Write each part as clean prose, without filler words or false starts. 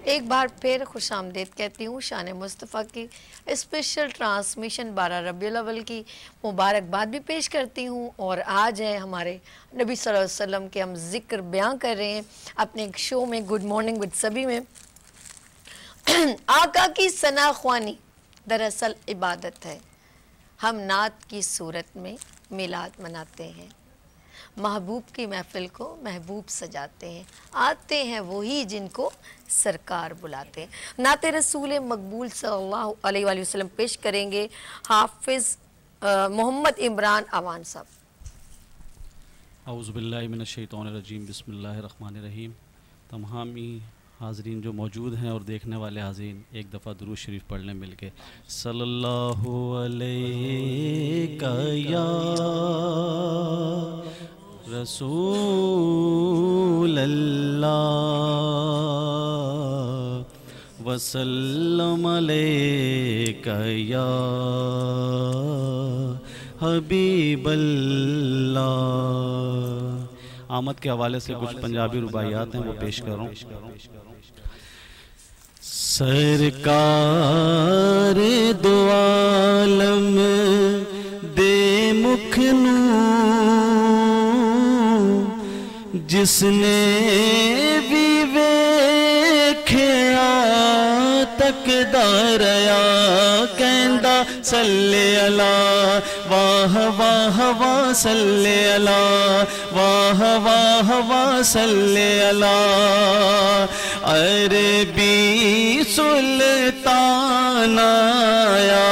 ایک بار پھر خوش آمدید کہتی ہوں شان مصطفیٰ کی اسپیشل ٹرانسمیشن 12 ربیع الاول کی مبارکباد بھی پیش کرتی ہوں، اور آج ہے ہمارے نبی صلی اللہ علیہ وسلم کے ہم ذکر بیان کر رہے ہیں اپنے ایک شو میں گڈ مارننگ وتھ سبھی میں۔ آقا کی ثنا خوانی دراصل عبادت ہے، ہم نعت کی صورت میں میلاد مناتے ہیں، محبوب کی محفل کو محبوب سجاتے ہیں، آتے ہیں وہی جن کو سرکار بلاتے ہیں۔ نعت رسول مقبول صلی اللہ علیہ وآلہ وسلم پیش کریں گے حافظ محمد عمران اوان صاحب۔ اعوذ باللہ من الشیطان الرجیم، بسم اللہ الرحمن الرحیم۔ تمامی حاضرین جو موجود ہیں اور دیکھنے والے حاضرین، ایک دفعہ درود شریف پڑھ لیں مل کے۔ صلی اللہ علیہ یا رسول اللہ وسلم علیک یا حبیب اللہ۔ آمد کے حوالے سے کچھ پنجابی رباعیات ہیں، وہ پیش کر رہا ہوں۔ سرکار دو عالم دے مکھ جس نے بھی ویکھیا تقداریا کہندا صلی اللہ واہ واہ واہ صلی اللہ واہ واہ واہ صلی اللہ۔ عربی سلطان آیا،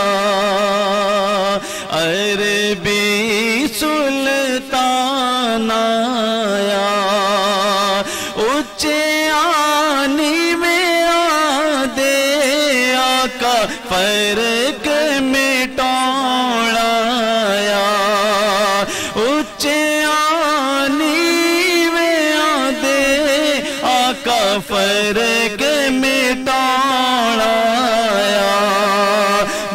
عربی سلطان آیا، اچے آنی میں آدے آقا فرق مٹانا آیا، اچے آنی میں آدے آقا فرق مٹانا آیا۔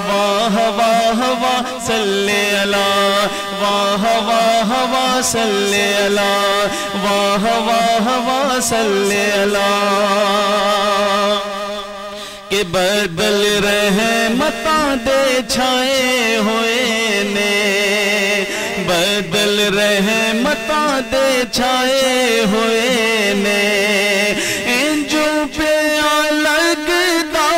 واہ واہ واہ صلی اللہ واہ واہ واہ صلی اللہ واہ واہ واہ صلی اللہ۔ کہ بدل رحمتاں دے چھائے ہوئے نے، بدل رحمتاں دے چھائے ہوئے نے، انجو پیا لگتا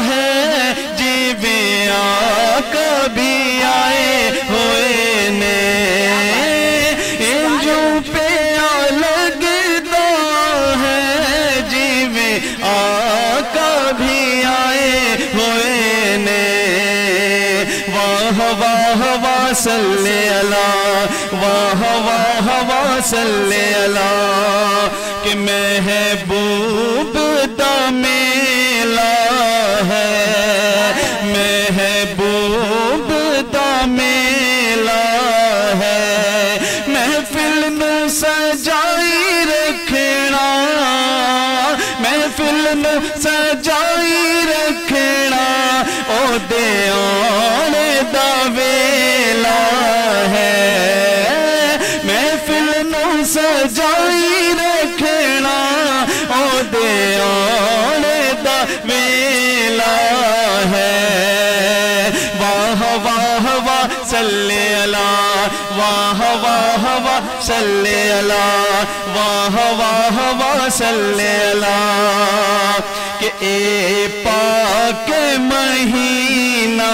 ہے جیویں آقا بھی آئے ہوئے نے، انجو پیا لگتا ہے جیویں آقا بھی آئے ہوئے نے۔ واہ واہ واہ صلی اللہ واہ واہ واہ صلی اللہ۔ کہ محبوب دا میلہ ہے، محبوب دا میلہ ہے، محفل میں سجائی رکھنا، محفل میں سجائی رکھنا، او دے آنے دا ویلا ہے، محفل میں سجائی رکھنا، او دے آنے دا ویلا ہے۔ واہ واہ واہ صلی اللہ واہ واہ واہ صلی اللہ واہ واہ واہ صلی اللہ۔ کہ اے پاک مہینہ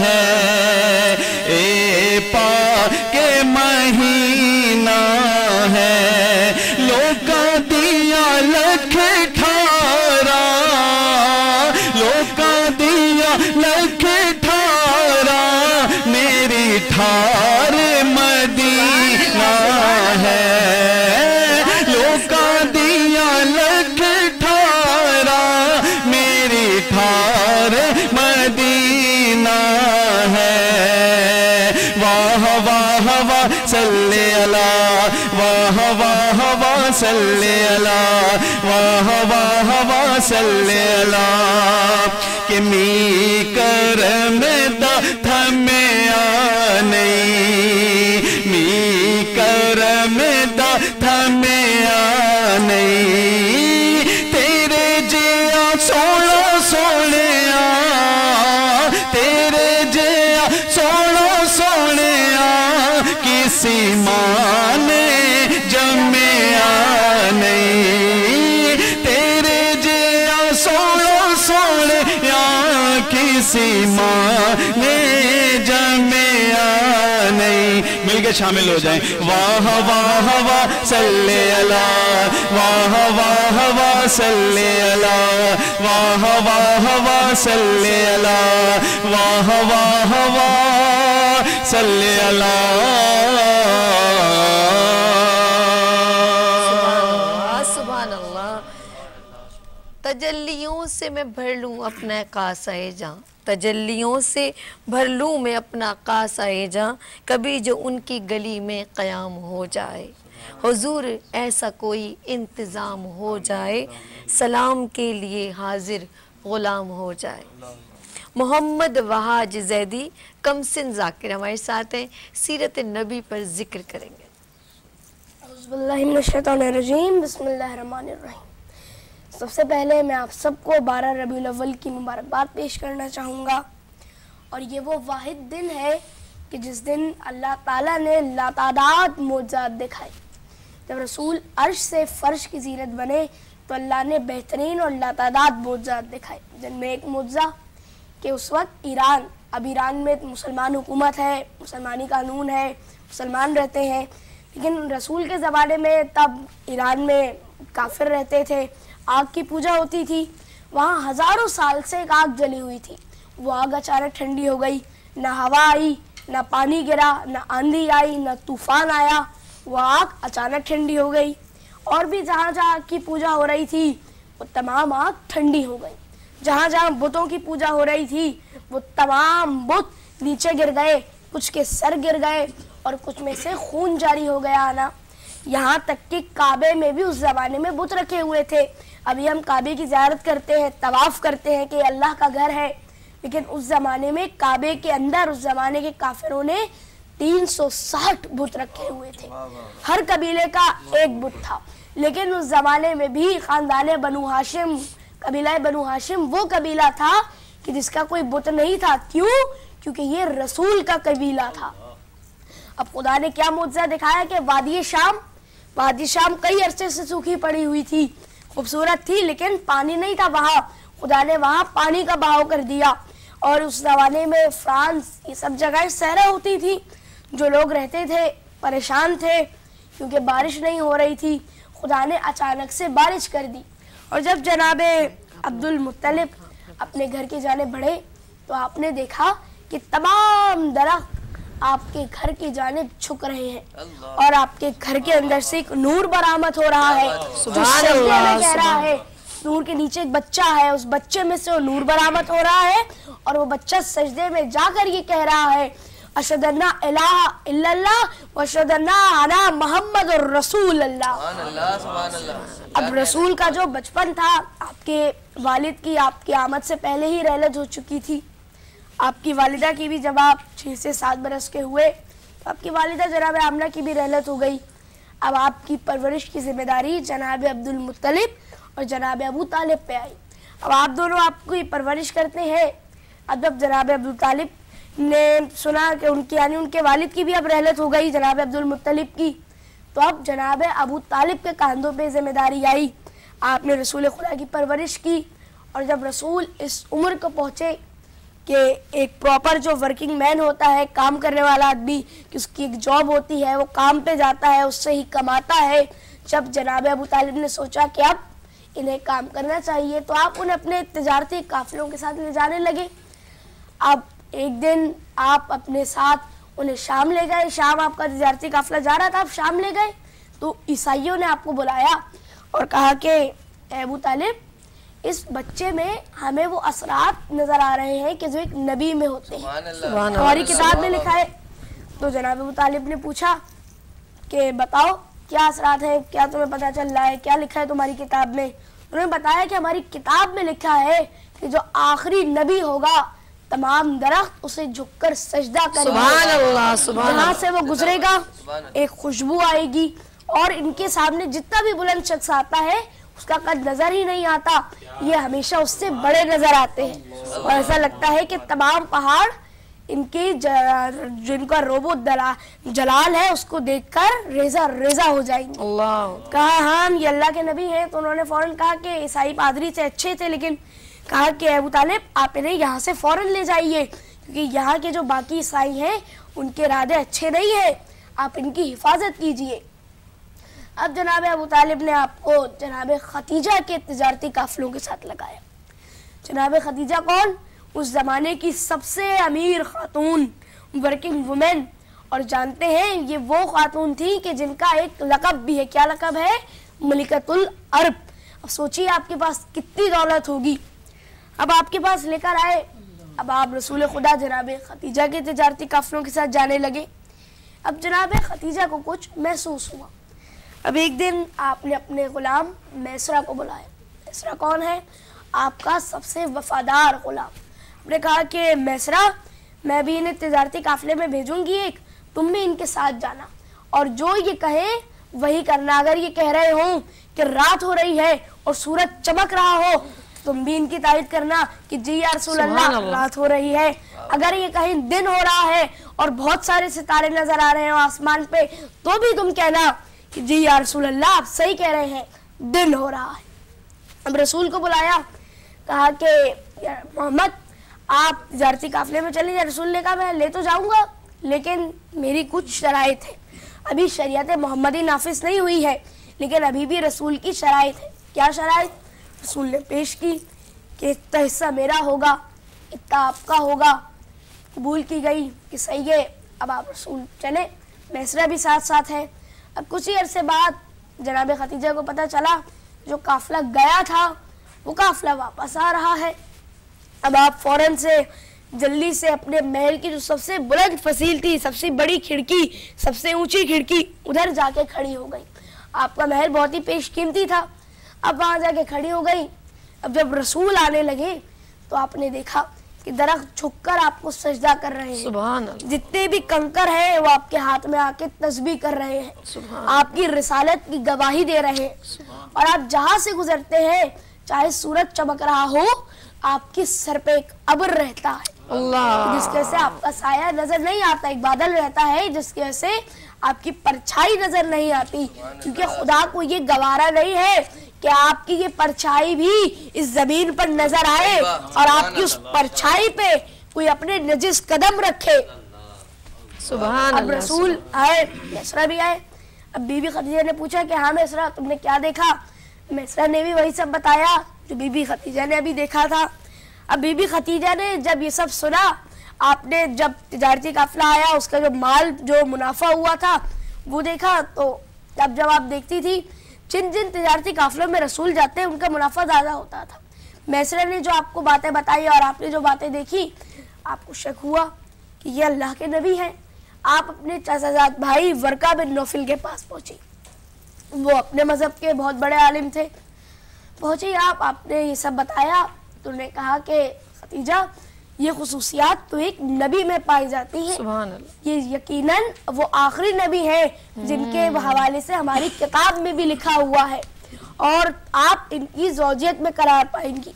ہے، اے پاک مہینہ ہے، لوکاں دیا لکھ ٹھارا، لوکاں دیا لکھ ٹھارا، میری ٹھار مدینہ ہے، لوکاں دیا لکھ ٹھارا، میری ٹھار مدینہ ہے۔ واہ واہ واہ صلی اللہ واہ واہ واہ صلی اللہ واہ واہ واہ صلی اللہ۔ کہ می کرم دا تھمیا نہیں، می کرم دا تھمیا نہیں، تیرے جے سیمانے جمعہ نہیں. مل کے شامل ہو جائیں. واہ واہ واہ صلی اللہ، واہ واہ واہ صلی اللہ، واہ واہ واہ صلی اللہ، واہ واہ واہ صلی اللہ. سبحان اللہ. تجلیوں سے میں بھر لوں اپنا کاسہ جاں، تجلیوں سے بھر لوں میں اپنا کاسہ جاں، کبھی جو ان کی گلی میں قیام ہو جائے. حضور ایسا کوئی انتظام ہو جائے، سلام کے لیے حاضر غلام ہو جائے. محمد وحاج زیدی کمسن ذاکر ہمارے ساتھ ہیں، سیرت نبی پر ذکر کریں گے. اعوذ باللہ من الشیطان الرجیم، بسم اللہ الرحمن الرحیم. سب سے پہلے میں آپ سب کو 12 ربیع الاول کی مبارکباد پیش کرنا چاہوں گا. اور یہ وہ واحد دن ہے کہ جس دن اللہ تعالیٰ نے لاتعداد معجزات دکھائے. جب رسول عرش سے فرش کی زینت بنے تو اللہ نے بہترین اور لاتعداد معجزات دکھائے، جن میں ایک معجزہ کہ اس وقت اب ایران میں مسلمان حکومت ہے، مسلمانی قانون ہے، مسلمان رہتے ہیں، لیکن رسول کے زمانے میں تب ایران میں کافر رہتے تھے. آگ کی پوجا ہوتی تھی. وہاں ہزاروں سال سے ایک آگ جلی ہوئی تھی. وہ آگ اچانک ٹھنڈی ہو گئی، نہ ہوا آئی، نہ پانی گرا، نہ آندھی آئی، نہ طوفان آیا. وہ آگ اچانک ٹھنڈی ہو گئی. اور بھی جہاں جہاں آگ کی پوجا ہو رہی تھی وہ تمام آگ ٹھنڈی ہو گئی. جہاں جہاں بتوں کی پوجا ہو رہی تھی وہ تمام بت نیچے گر گئے، کچھ کے سر گر گئے اور کچھ میں سے خون جاری ہو گیا آنا. یہاں تک کہ کعبے میں بھی اس زمانے میں بت رکھے ہوئے تھے. ابھی ہم کعبے کی زیارت کرتے ہیں، طواف کرتے ہیں کہ یہ اللہ کا گھر ہے، لیکن اس زمانے میں کعبے کے اندر اس زمانے کے کافروں نے 360 بت رکھے ہوئے تھے. ہر قبیلے کا ایک بت تھا. لیکن اس زمانے میں بھی خاندان بنو ہاشم، قبیلہ بنو ہاشم وہ قبیلہ تھا کہ جس کا کوئی بت نہیں تھا. کیوں؟ کیونکہ یہ رسول کا قبیلہ تھا. اب خدا نے کیا معجزہ دکھایا کہ وادی شام کئی عرصے سے سوکھی پڑی ہوئی تھی، خوبصورت تھی لیکن پانی نہیں تھا وہاں. خدا نے وہاں پانی کا بہاؤ کر دیا. اور اس زمانے میں فرانس یہ سب جگہیں صحرا ہوتی تھی. جو لوگ رہتے تھے پریشان تھے کیونکہ بارش نہیں ہو رہی تھی. خدا نے اچانک سے بارش کر دی. اور جب جناب عبد المطلب اپنے گھر کی جانب بڑھے تو آپ نے دیکھا کہ تمام درخت آپ کے گھر کی جانب جھک رہے ہیں اور آپ کے گھر کے اندر سے ایک نور برآمد ہو رہا ہے جو سجدے میں کہہ رہا ہے. نور کے نیچے ایک بچہ ہے، اس بچے میں سے وہ نور برآمد ہو رہا ہے اور وہ بچہ سجدے میں جا کر یہ کہہ رہا ہے اشہد ان لا الہ الا اللہ واشہد ان انا محمد الرسول اللہ. اب رسول کا جو بچپن تھا، آپ کے والد کی آپ کی آمد سے پہلے ہی رحلت ہو چکی تھی. آپ کی والدہ کی بھی جب آپ 6 سے 7 برس کے ہوئے تو آپ کی والدہ جناب آمنہ کی بھی رحلت ہو گئی. اب آپ کی پرورش کی ذمہ داری جناب عبد المطلب اور جناب ابو طالب پہ آئی. اب آپ دونوں آپ کی پرورش کرتے ہیں. اب جب جناب ابو طالب نے سنا کہ ان کے والد کی بھی اب رحلت ہو گئی جناب عبد المطلب کی، تو اب جناب ابو طالب کے کاندھوں پہ ذمہ داری آئی. آپ نے رسول خدا کی پرورش کی. اور جب رسول اس عمر کو پہنچے کہ ایک پراپر جو ورکنگ مین ہوتا ہے، کام کرنے والا آدمی، کہ اس کی ایک جاب ہوتی ہے، وہ کام پہ جاتا ہے، اس سے ہی کماتا ہے. جب جناب ابو طالب نے سوچا کہ اب انہیں کام کرنا چاہیے تو آپ انہیں اپنے تجارتی قافلوں کے ساتھ لے جانے لگے. اب ایک دن آپ اپنے ساتھ انہیں شام لے گئے. شام آپ کا تجارتی قافلہ جا رہا تھا، آپ شام لے گئے تو عیسائیوں نے آپ کو بلایا اور کہا کہ اے ابو طالب، اس بچے میں ہمیں وہ اثرات نظر آ رہے ہیں کہ جو ایک نبی میں ہوتے ہیں، ہماری کتاب میں لکھا ہے. تو جناب ابو طالب نے پوچھا کہ بتاؤ کیا اثرات ہیں، کیا تمہیں پتہ چل رہا ہے، کیا لکھا ہے تمہاری کتاب میں؟ انہوں نے بتایا کہ ہماری کتاب میں لکھا ہے کہ جو آخری نبی ہوگا تمام درخت اسے جھک کر سجدہ کریں گے. سبحان اللہ، سبحان اللہ. جہاں سے وہ گزرے گا ایک خوشبو آئے گی اور ان کے سامنے جتنا بھی بلند شخص آتا ہے اس کا قد نظر ہی نہیں آتا، یہ ہمیشہ اس سے بڑے نظر آتے ہیں. اور ایسا لگتا ہے کہ تمام پہاڑ ان کی جن کا روب و جلال ہے اس کو دیکھ کر ریزہ ریزہ ہو جائیں گے. کہا ہاں یہ اللہ کے نبی ہیں. تو انہوں نے فوراً کہا کہ عیسائی پادری سے اچھے تھے لیکن کہا کہ ابو طالب آپ انہیں یہاں سے فوراً لے جائیے، کیونکہ یہاں کے جو باقی عیسائی ہیں ان کے ارادے اچھے نہیں ہیں، آپ ان کی حفاظت کیجئے۔ اب جناب ابو طالب نے آپ کو جناب خدیجہ کے تجارتی قافلوں کے ساتھ لگایا۔ جناب خدیجہ کون؟ اس زمانے کی سب سے امیر خاتون، ورکنگ وومن، اور جانتے ہیں یہ وہ خاتون تھی کہ جن کا ایک لقب بھی ہے۔ کیا لقب ہے؟ ملکۃ العرب۔ اب سوچیے آپ کے پاس کتنی دولت ہوگی۔ اب آپ کے پاس لے کر آئے، اب آپ رسول خدا جناب خدیجہ کے تجارتی قافلوں کے ساتھ جانے لگے۔ اب جناب خدیجہ کو کچھ محسوس ہوا۔ اب ایک دن آپ نے اپنے غلام میسرہ کو بلایا۔ میسرہ کون ہے؟ آپ کا سب سے وفادار غلام۔ آپ نے کہا کہ میسرہ میں بھی انہیں تجارتی قافلے میں بھیجوں گی ایک، تم بھی ان کے ساتھ جانا اور جو یہ کہیں وہی کرنا۔ اگر یہ کہہ رہے ہوں کہ رات ہو رہی ہے اور سورج چمک رہا ہو تم بھی ان کی تائید کرنا کہ جی یا رسول اللہ رات ہو رہی ہے۔ اگر یہ کہیں دن ہو رہا ہے اور بہت سارے ستارے نظر آ رہے ہیں آسمان پہ تو بھی تم کہنا کہ جی یا رسول اللہ آپ صحیح کہہ رہے ہیں، دن ہو رہا ہے۔ اب رسول کو بلایا، کہا کہ محمد آپ تجارتی قافلے میں چلیں۔ رسول نے کہا میں لے تو جاؤں گا لیکن میری کچھ شرائط ہے۔ ابھی شریعت محمدی نافذ نہیں ہوئی ہے لیکن ابھی بھی رسول کی شرائط ہے۔ کیا شرائط؟ رسول نے پیش کی کہ اتنا حصہ میرا ہوگا، اتنا آپ کا ہوگا۔ قبول کی گئی کہ صحیح ہے۔ اب آپ رسول چلے، میسرہ بھی ساتھ ساتھ ہے۔ اب کچھ ہی عرصے بعد جناب خدیجہ کو پتہ چلا جو قافلہ گیا تھا وہ قافلہ واپس آ رہا ہے۔ اب آپ فوراً سے جلدی سے اپنے محل کی جو سب سے بلند فصیل تھی، سب سے بڑی کھڑکی، سب سے اونچی کھڑکی، ادھر جا کے کھڑی ہو گئی۔ آپ کا محل بہت ہی پیش قیمتی تھا، اب وہاں جا کے کھڑی ہو گئی۔ اب جب رسول آنے لگے تو آپ نے دیکھا کہ درخت جھک کر آپ کو سجدہ کر رہے ہیں۔ سبحان اللہ۔ جتنے بھی کنکر ہیں وہ آپ کے ہاتھ میں آ کے تسبیح کر رہے ہیں، آپ کی رسالت کی گواہی دے رہے ہیں، اور آپ جہاں سے گزرتے ہیں چاہے سورج چمک رہا ہو آپ کی سر پہ ایک ابر رہتا ہے اللہ، جس کی وجہ سے آپ کا سایہ نظر نہیں آتا، ایک بادل رہتا ہے جس کی وجہ سے آپ کی پرچھائی نظر نہیں آتی، کیونکہ خدا کو یہ گوارا نہیں ہے کہ آپ کی یہ پرچھائی بھی اس زمین پر نظر آئے اور آپ کی اس پرچھائی پہ کوئی اپنے نجس قدم رکھے۔ سبحان اب اللہ۔ رسول آئے، میسرہ بھی آئے۔ اب بی بی خدیجہ نے پوچھا کہ ہاں میسرہ تم نے کیا دیکھا؟ میسرہ نے بھی وہی سب بتایا جو بی بی خدیجہ نے ابھی دیکھا تھا۔ اب بی بی خدیجہ نے جب یہ سب سنا، آپ نے جب تجارتی قافلہ آیا اس کا جو مال جو منافع ہوا تھا وہ دیکھا، تو اب جب آپ دیکھتی تھی جن جن تجارتی قافلوں میں رسول جاتے ہیں ان کا منافع زیادہ ہوتا تھا۔ میسرہ نے جو آپ کو باتیں بتائی اور آپ نے جو باتیں دیکھی، آپ کو شک ہوا کہ یہ اللہ کے نبی ہیں۔ آپ اپنے چچا زاد بھائی ورقہ بن نوفل کے پاس پہنچی، وہ اپنے مذہب کے بہت بڑے عالم تھے۔ پہنچی آپ نے یہ سب بتایا تو انہوں نے کہا کہ خدیجہ یہ خصوصیات تو ایک نبی میں پائی جاتی ہیں، سبحان اللہ۔ یہ یقیناً وہ آخری نبی ہیں جن کے حوالے سے ہماری کتاب میں بھی لکھا ہوا ہے اور آپ ان کی زوجیت میں قرار پائیں گی۔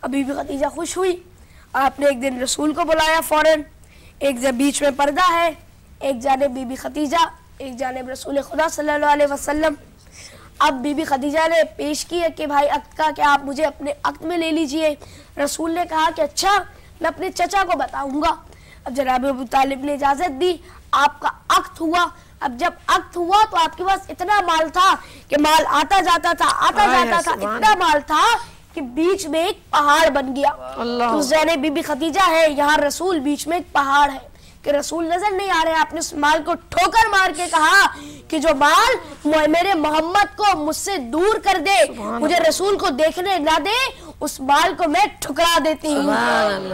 ابھی بھی خدیجہ خوش ہوئی۔ آپ نے ایک دن رسول کو بلایا فوراً، ایک جب بیچ میں پردہ ہے، ایک جانب بی بی خدیجہ، ایک جانب رسول خدا صلی اللہ علیہ وسلم۔ اب بی بی خدیجہ نے پیش کیا کہ بھائی عقد کا کہ آپ مجھے اپنے عقد میں لے لیجئے۔ رسول نے کہا کہ اچھا میں اپنے چچا کو بتاؤں گا۔ اب جناب ابو طالب نے اجازت دی، آپ کا عقد ہوا۔ اب جب عقد ہوا تو آپ کے پاس اتنا مال تھا کہ مال آتا جاتا تھا، اتنا مال تھا کہ بیچ میں ایک پہاڑ بن گیا۔ تو جانب بی بی خدیجہ ہے، یہاں رسول، بیچ میں ایک پہاڑ ہے کہ رسول نظر نہیں آ رہے۔ آپ نے اس مال کو ٹھوکر مار کے کہا کہ جو مال میرے محمد کو مجھ سے دور کر دے، مجھے رسول کو دیکھنے نہ دے، اس مال کو میں ٹھکرا دیتی ہوں۔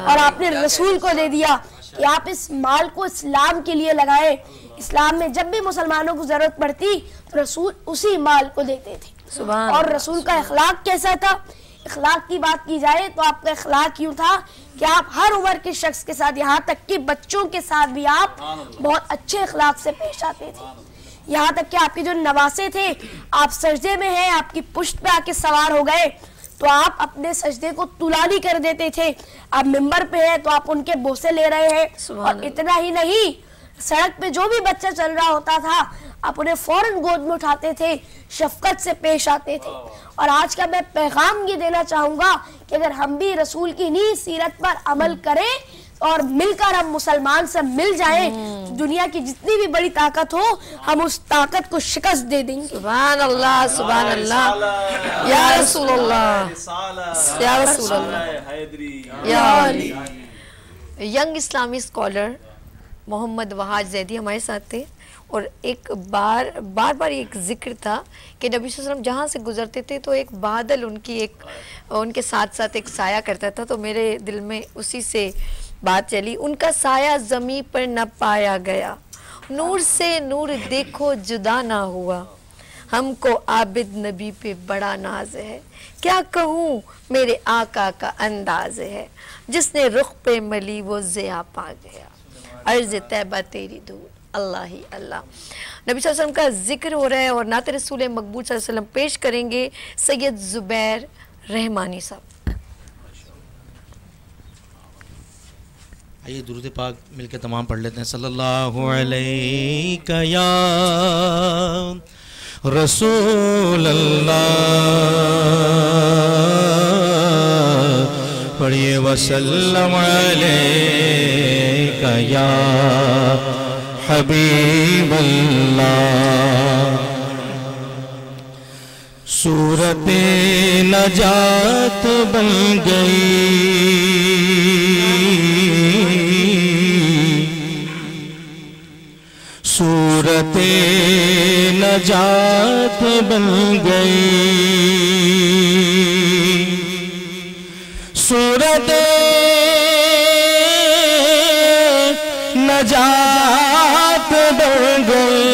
اور آپ نے رسول کو دے دیا کہ آپ اس مال کو اسلام کے لیے لگائیں۔ اسلام میں جب بھی مسلمانوں کو ضرورت پڑتی تو رسول اسی مال کو دیتے تھے۔ اور رسول کا اخلاق کیسا تھا؟ اخلاق کی بات کی جائے تو آپ کا اخلاق یوں تھا کہ آپ ہر عمر کے شخص کے ساتھ، یہاں تک کہ بچوں کے ساتھ بھی آپ بہت اچھے اخلاق سے پیش آتے تھے۔ یہاں تک کہ آپ کے جو نواسے تھے، آپ سجدے میں ہیں، آپ کی پشت پہ آ کے سوار ہو گئے تو آپ اپنے سجدے کو طولانی کر دیتے تھے۔ آپ ممبر پہ ہیں تو آپ ان کے بوسے لے رہے ہیں، اور اتنا ہی نہیں، سڑک پہ جو بھی بچہ چل رہا ہوتا تھا آپ انہیں فوراً گود میں اٹھاتے تھے, شفقت سے پیش آتے تھے. اور آج کا میں پیغام یہ دینا چاہوں گا کہ اگر ہم بھی رسول کی انہی سیرت پر عمل کریں اور مل کر ہم مسلمان سے مل جائیں, دنیا کی جتنی بھی بڑی طاقت ہو ہم اس طاقت کو شکست دے دیں گے. سبحان اللہ, سبحان اللہ, یا رسول اللہ, یا رسول اللہ, یا علی. ینگ اسلامی اسکالر محمد وحاج زیدی ہمارے ساتھ تھے, اور ایک بار ایک ذکر تھا کہ نبی صلی اللہ علیہ وسلم جہاں سے گزرتے تھے تو ایک بادل ان کے ساتھ ساتھ ایک سایہ کرتا تھا. تو میرے دل میں اسی سے بات چلی, ان کا سایہ زمین پر نہ پایا گیا, نور سے نور دیکھو جدا نہ ہوا, ہم کو عابد نبی پہ بڑا ناز ہے, کیا کہوں میرے آقا کا انداز ہے, جس نے رخ پہ ملی وہ ضیا پا گیا, عرض طیبہ تیری دور اللہ ہی اللہ. نبی صلی اللہ علیہ وسلم کا ذکر ہو رہا ہے اور نعت رسول مقبول صلی اللہ علیہ وسلم پیش کریں گے سید زبیر رحمانی صاحب. آئیے درود پاک مل کے تمام پڑھ لیتے ہیں. صلی اللہ علیہ یا رسول اللہ, پڑھیے وسلم علیہ یا حبیب اللہ. صورت نجات بن گئی, صورت نجات بن گئی, صورت نجات بن گئی.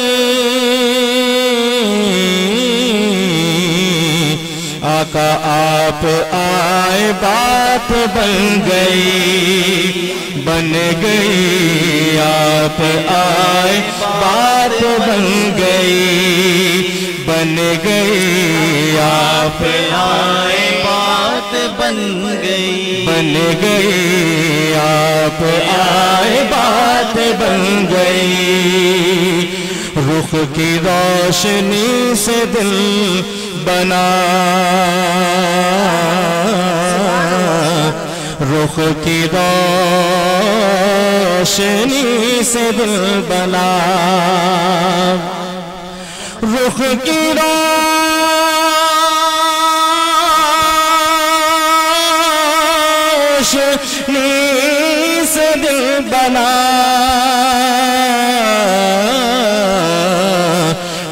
آقا آپ آئے بات بن گئی, بن گئی آپ آئے بات بن گئی, بن گئی آپ آئے بات بن گئی, بن گئی آپ آئے بات بن گئی. رخ کی روشنی سے دل بنا, رخ کی روشنی سے دل بنا, رخ کی روشنی سے دل بنا,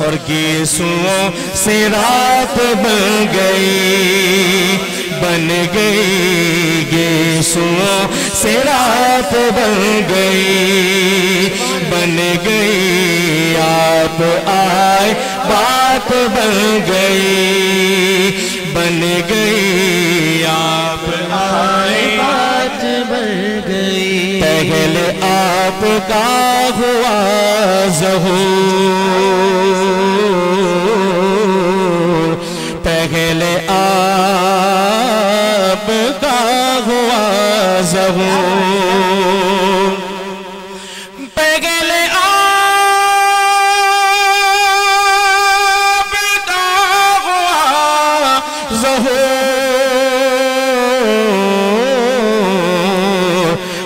اور گیسوں سے رات بن گئی, بن گئی گیسوں سے رات بن گئی, بن گئی آپ آئے بات بن گئی, بن گئی آپ آئے بات بن گئی. پہلے آپ کا ہوا ظہور, پہلے آپ کا ہوا ظہور, پہلے آپ کا ہوا ظہور,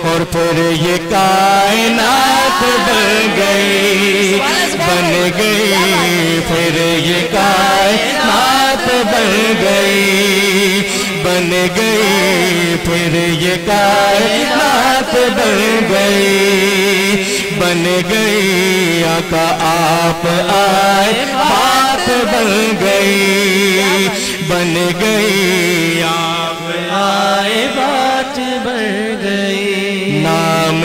اور پھر یہ کائنات بن گئی, بن گئی پھر یہ کائنات بن گئی, بن گئی پھر یہ کائنات بن گئی, بن گئی آقا آپ آئے بات بن گئی, بن گئی آپ آئے بات بن گئی. نام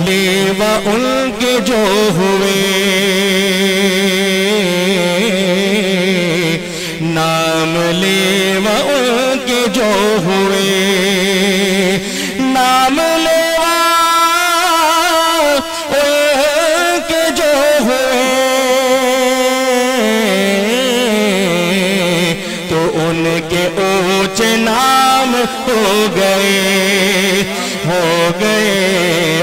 لیوا ان کے جو ہوئے, نام لیوا ان کے جو ہوئے, نام لیوا ان کے جو ہوئے, تو ان کے اونچے نام ہو گئے, ہو گئے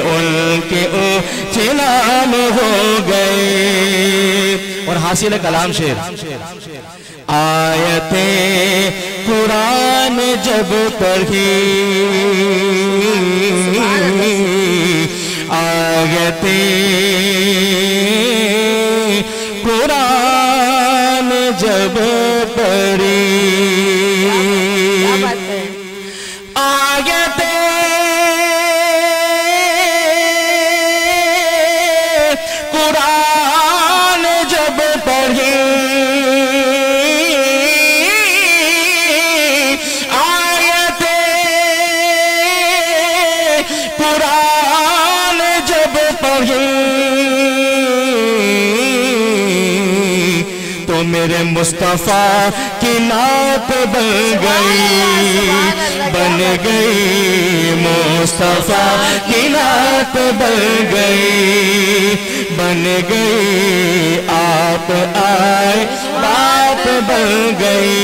ان کے اونچے نام ہو گئے, اور حاصل کلام شعر. آیت قرآن جب پڑھی آیت قرآن جب پڑھی آیت قرآن جب پڑھی آیت قرآن جب پڑھی تو میرے مصطفیٰ کی نعت بن گئی مصطفیٰ کی نعت بن گئی آپ آئے بات بن گئی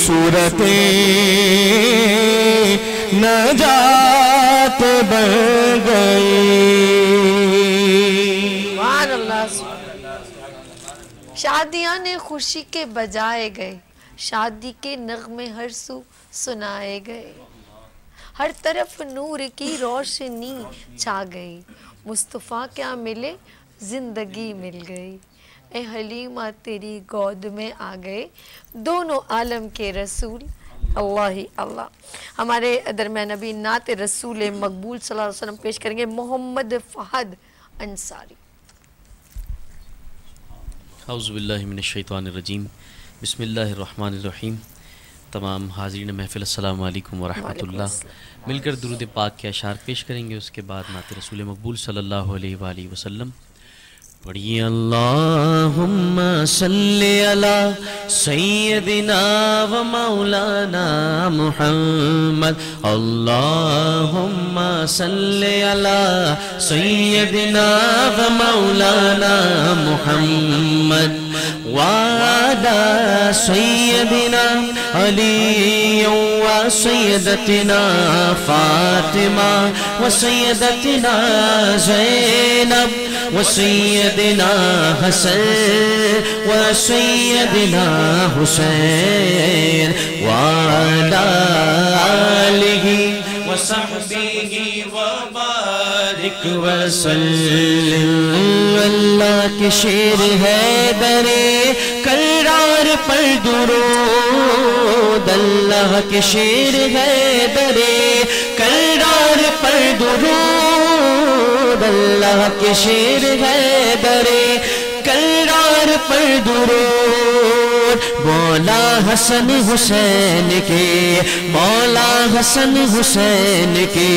صورت نجات بن گئی. سبحان اللہ. شادیاں نے خوشی کے بجائے گئے, شادی کے نغمے ہر سو سنائے گئے, ہر طرف نور کی روشنی چھا گئی, مصطفیٰ کیا ملے زندگی مل گئی, اے حلیمہ تیری گود میں آ گئے دونوں عالم کے رسول. اللہ ہی اللہ. ہمارے درمیان ابھی نعت رسول مقبول صلی اللہ علیہ وسلم پیش کریں گے محمد فہد انصاری. اعوذ باللہ من الشیطان الرجیم. بسم اللہ الرحمن الرحیم. تمام حاضرین محفل السلام علیکم ورحمۃ اللہ. مل کر درود پاک کے اشعار پیش کریں گے, اس کے بعد نعت رسول مقبول صلی اللہ علیہ وآلہ وسلم. پڑھیے اللہم صلی علی سیدنا و مولانا محمد. اللہم صلی علی سیدنا و مولانا محمد وعلی سیدنا علی و سیدتنا فاطمہ و سیدتنا زینب و سیدنا حسن و سیدنا حسین وعلی آلہ و صحبہ و بارک وسلم. اللہ کے شیر ہے درے کرار پر درود, اللہ کے شیر ہے درے کرار پر درود, اللہ کے شیر ہے درے کرار پر درود. مولا حسن حسین کے مولا حسن حسین کے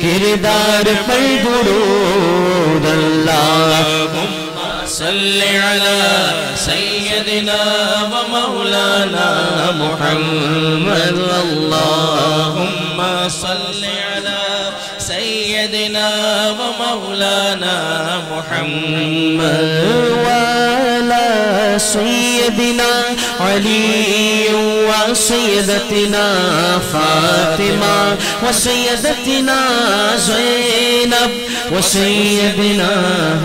کردار پر درود. اللہم صلی علی سیدنا و مولانا محمد. اللہم صلی علی سیدنا و مولانا محمد وعلی سیدنا علی و سیدتنا فاطمہ و سیدتنا زینب و سیدنا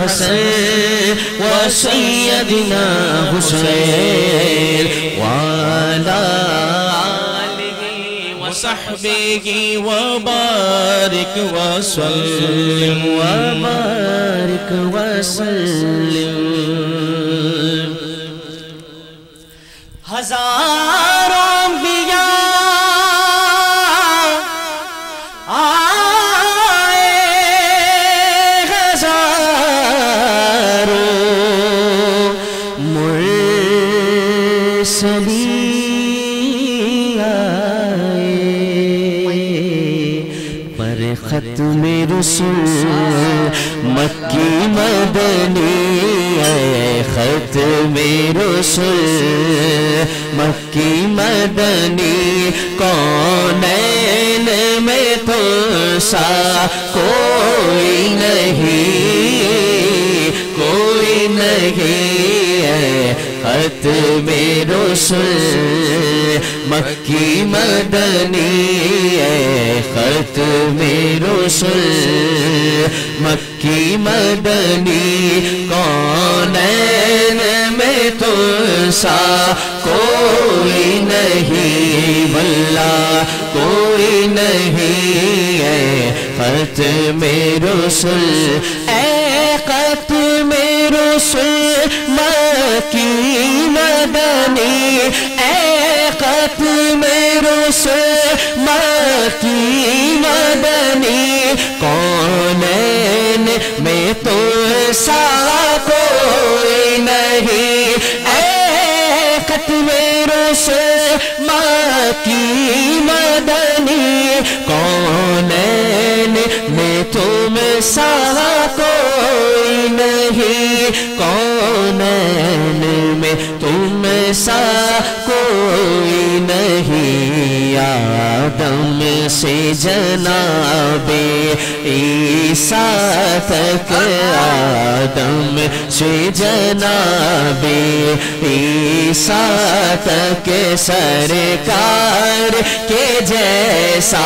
حسن و سیدنا حسین وعلی وصحبه وبارك وسلم وبارك وسلم. ہزاروں انبیاء آئے ہزاروں مرسلین پر ختم رسول مکی مدنی ختم رسول مکی مدنی کونین میں تو سا کوئی نہیں ختم رسول مکی مدنی ختم رسول مکی مدنی کونین میں تو سا کوئی نہیں واللہ کوئی نہیں اے ختم رسل اے ختم رسل مکی مدنی اے ختم رسل مکی مدنی کونین میں تو سا کوئی نہیں اے ختم رسل مکی مدنی کونین میں تم سا کوئی نہیں کونین میں تم سا کوئی نہیں آدم سے جناب عیسیٰ تک آدم سے جناب عیسیٰ تک سرکار کے جیسا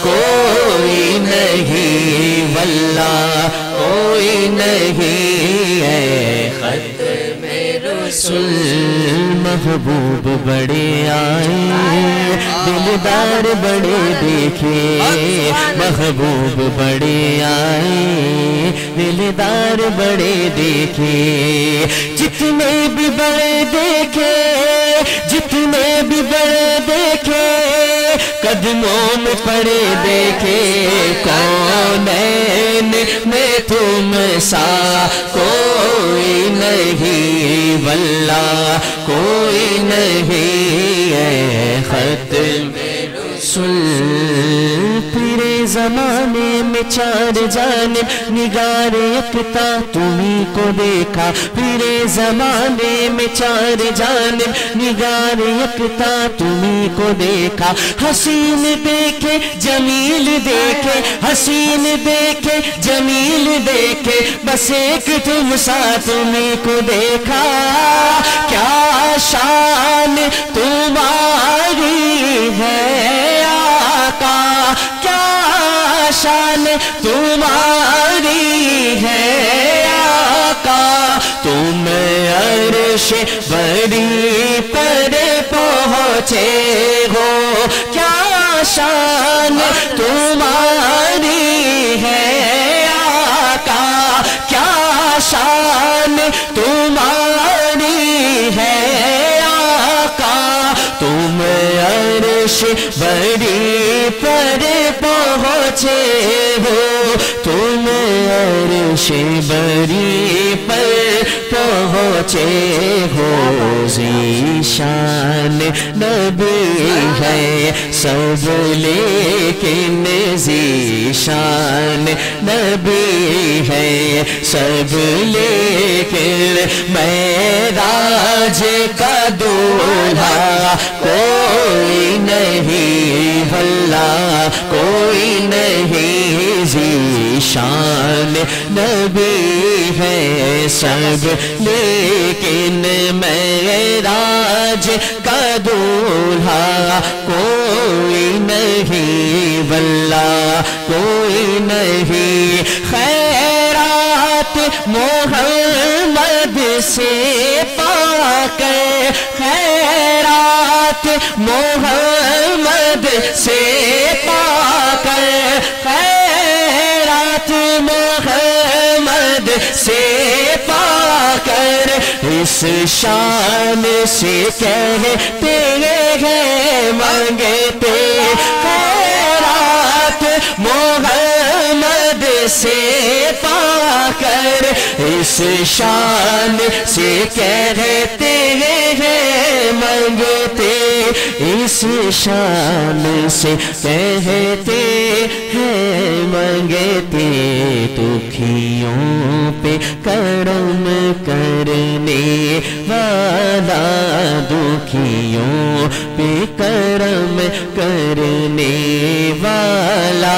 کوئی نہیں واللہ کوئی نہیں ہے ختم رسول محبوب بڑے آئے دلدار بڑے دیکھے محبوب بڑے آئے دلدار بڑے دیکھے جتنے بھی بڑے دیکھے جتنے بھی بڑے دیکھے قدموں میں پڑے دیکھے کونین میں تم سا کوئی نہیں واللہ کوئی نہیں ہے ختم رسول پورے زمانے میں چار جانب نگار یکتا تمہیں کو دیکھا پورے زمانے میں چار جانب نگار یکتا تمہیں کو دیکھا حسین دیکھے جمیل دیکھے حسین دیکھے جمیل دیکھے بس ایک تم سا تمہیں کو دیکھا کیا شان تمہاری ہے آقا کیا شان تمہاری ہے آقا تم عرش بری پر پہنچے ہو کیا شان تمہاری ہے آقا کیا شان تمہاری ہے آقا تم عرش بری پر پہنچے ہو تم عرش بری پر پہنچے ہو ذیشان نبی ہے سب لیکن ذیشان نبی ہے سب لیکن معراج کا دولہا کوئی نہیں واللہ کوئی نہیں ذیشان نبی ہے سب لیکن معراج کا دولہا کوئی نہیں واللہ کوئی نہیں خیرات محمد سے پا کر خیرات محمد سے پا کر خیرات محمد سے پا کر اس شان سے کہتے ہیں مانگتے خیرات محمد سے پا کر اس شان سے کہتے ہیں مانگتے اس شان سے کہتے ہیں مانگتے دکھیوں پہ کرم کرنے والا دکھیوں پہ کرم کرنے والا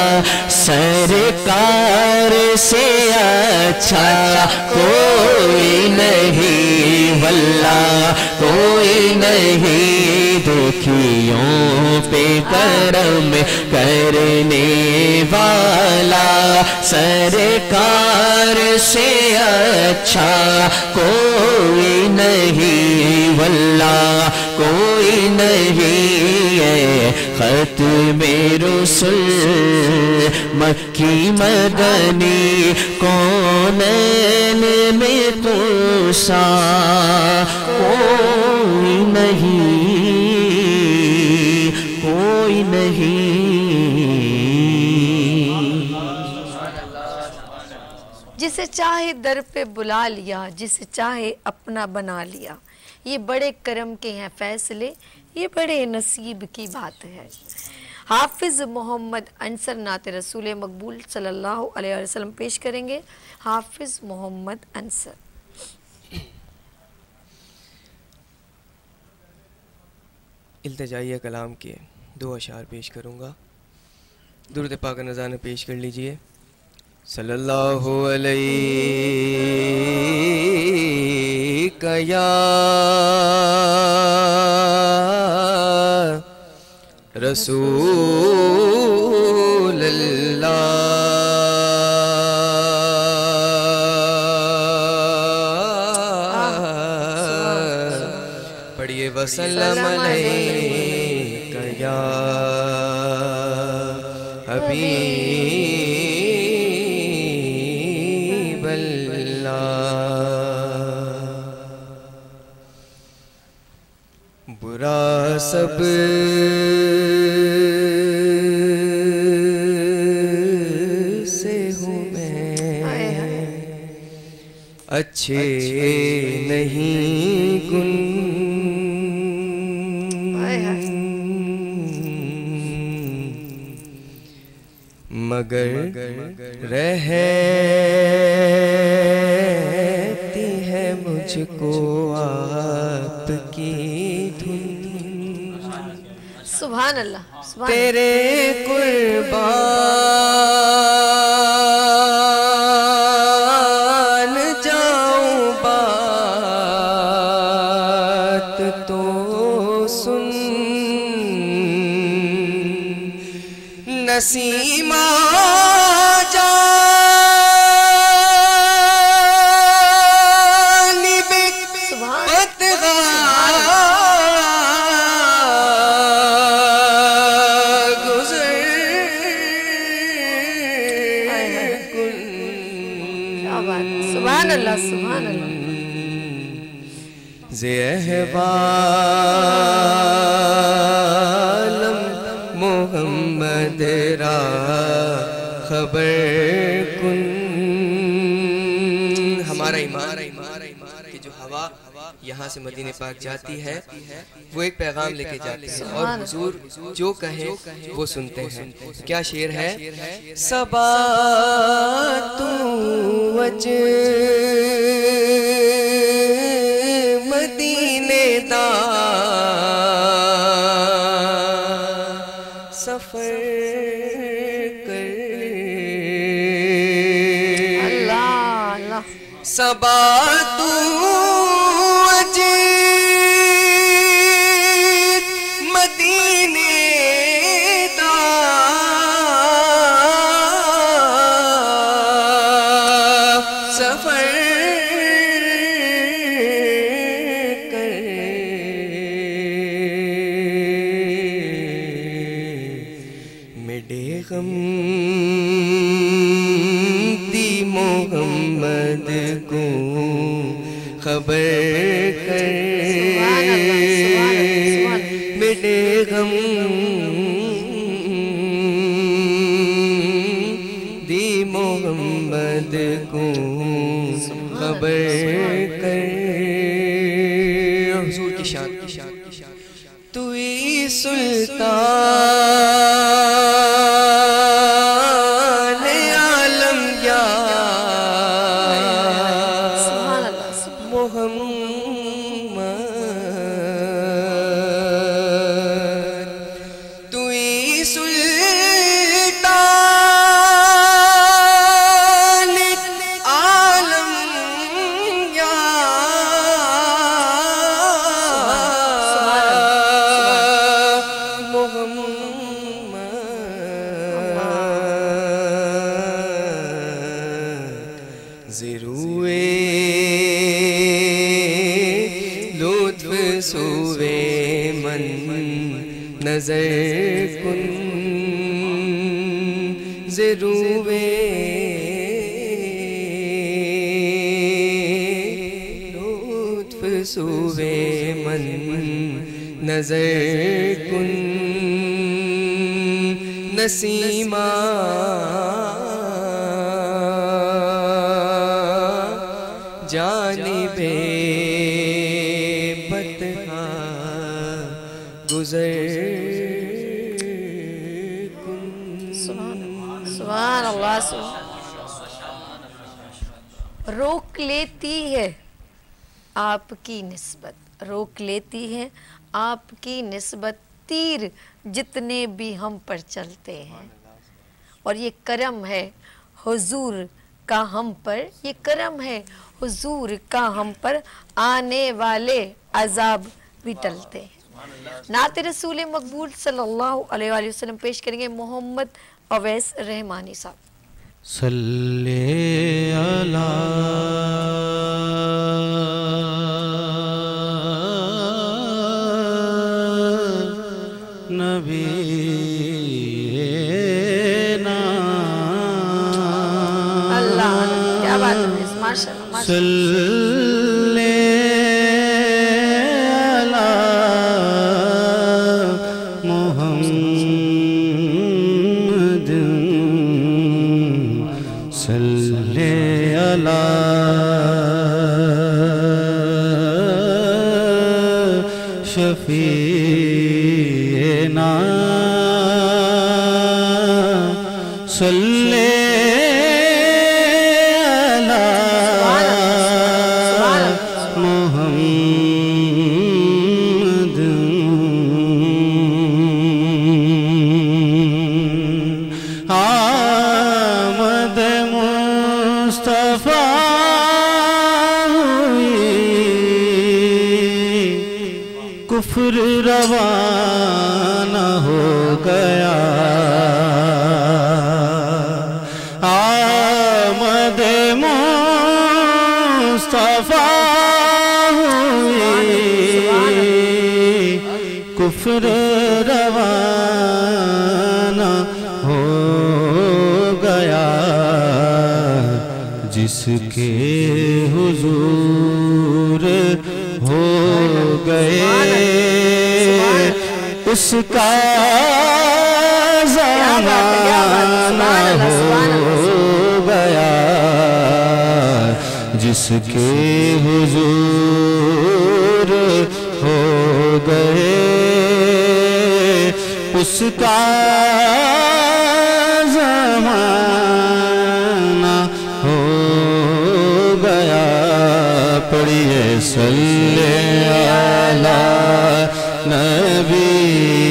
سرکار سے اچھا کوئی نہیں واللہ کوئی نہیں دکھیوں پہ کرم کرنے والا، سرکار سے اچھا کوئی نہیں واللہ کوئی نہیں ہے، ختم رسل مکی مدنی کونین میں تو سا کوئی نہیں، کوئی نہیں۔ جسے چاہے در پہ بلا لیا، جسے چاہے اپنا بنا لیا، یہ بڑے کرم کے ہیں فیصلے، یہ بڑے نصیب کی بات ہے۔ حافظ محمد انصر نعت رسول مقبول صلی اللہ علیہ وسلم پیش کریں گے۔ حافظ محمد انصر۔ التجائیہ کلام کے 2 اشعار پیش کروں گا، درود پاک نذرانہ پیش کر لیجئے۔ صلی اللہ علیہ یا رسول اللہ، پڑھیے وسلم علیک یا حبیب اللہ۔ برا سب سے ہوں میں، اچھے نہیں گن، مگر رہتی ہے مجھ کو آپ کی دھن۔ سبحان اللہ، سبحان تیرے قربان جاؤں، بات تو سن، نسیمہ جانب اتغا گزر کن۔ کیا بات، سبحان اللہ، سبحان اللہ۔ زِ احوالم محمد را خبر کن۔ ہمارا ایمان کہ جو ہوا یہاں سے مدینہ پاک جاتی ہے وہ ایک پیغام لے کے جاتی ہے، اور حضور جو کہیں وہ سنتے ہیں۔ کیا شعر ہے؟ صبا تو وج مدینے دا سفر کر، اللہ اللہ، صبا تو وج مدینے دا سفر کر، میرے غم دی محمد کو خبر کر، میرے غم دی محمد کو خبر کر۔ حضور کی شان، تو ہی سلطان عالم یا سبحان اللہ، محمد، تو ہی سلطان عالم یا سوے من نظر کن زروے لطف سوے من نظر کن نسیمہ جانب بطحا گزر کن. سبحان اللہ. روک لیتی ہے آپ کی نسبت، روک لیتی ہے آپ کی نسبت تیر جتنے بھی ہم پر چلتے ہیں. اور یہ کرم ہے حضور کا ہم پر، یہ کرم ہے حضور کا ہم پر، آنے والے عذاب بھی ٹلتے ہیں. نعت رسول مقبول صلی اللہ علیہ وآلہ وسلم پیش کریں گے محمد اویس رحمانی صاحب. صلی علی نبینا. اللہ کیا بات ہے، ماشاء اللہ. صلی علی محمد صلی علی شفیعنا صلی کفر روانہ ہو گیا. آمد مصطفیٰ ہوئی کفر روانہ ہو گیا. جس کے حضور ہو گئے اس کا زمانہ ہو گیا. جس کے حضور ہو گئے اس کا زمانہ ہو گیا. پڑھیے صلی علی نبینا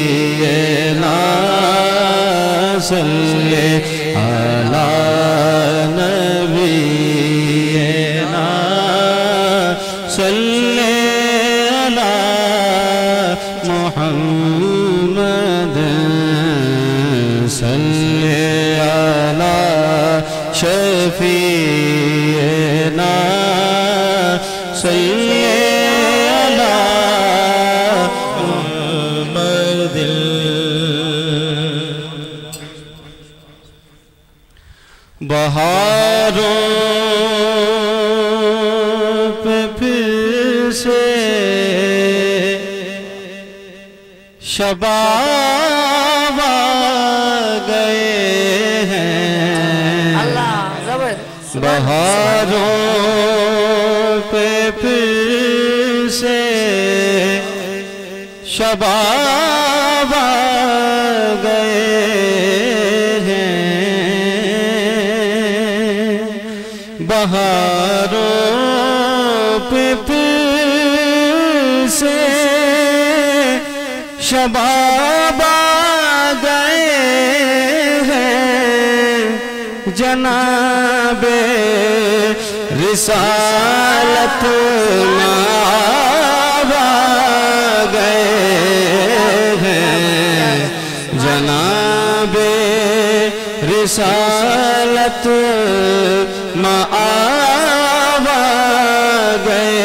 صلی علی نبینا صلی علی محمد صلی علی شفیعنا صلی علی محمد. بہاروں پہ پھر سے شباب آ گئے ہیں. اللہ زبر. بہاروں پہ پھر سے شباب آ گئے ہیں. بہاروں پہ پھر سے شباب آ گئے ہیں. جناب رسالت آ گئے ہیں. جناب رسالت آ گئے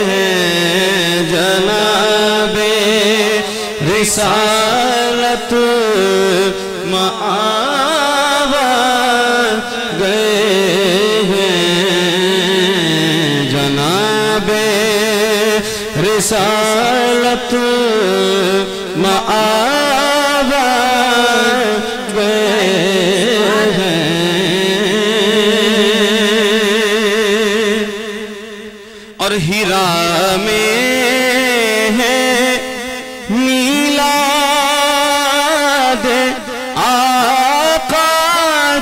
ہیں. رسالت مآب گئے ہیں جناب رسالت مآب گئے ہیں اور ہیرا میں ہے میلاد آقا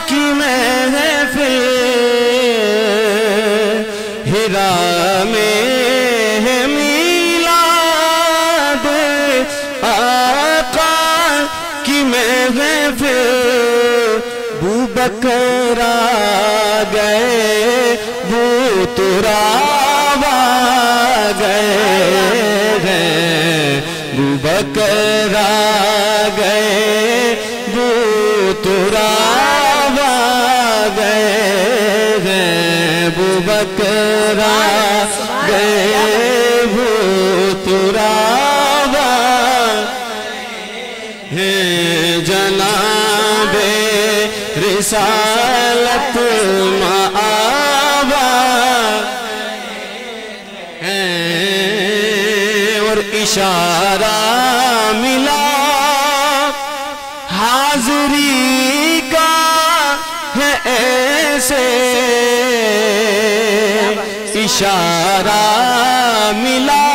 کی محفل ہیرا میں ہے میلاد آقا کی محفل بوبکر آ گئے بو تراب آ گئے ہیں بوبکر آ گئے بو تراب آ گئے ہیں بوبکر آ گئے بو تراب آ ہیں جناب رسالت مآب اور اشارہ ملا حاضری کا ہے ایسے اشارہ ملا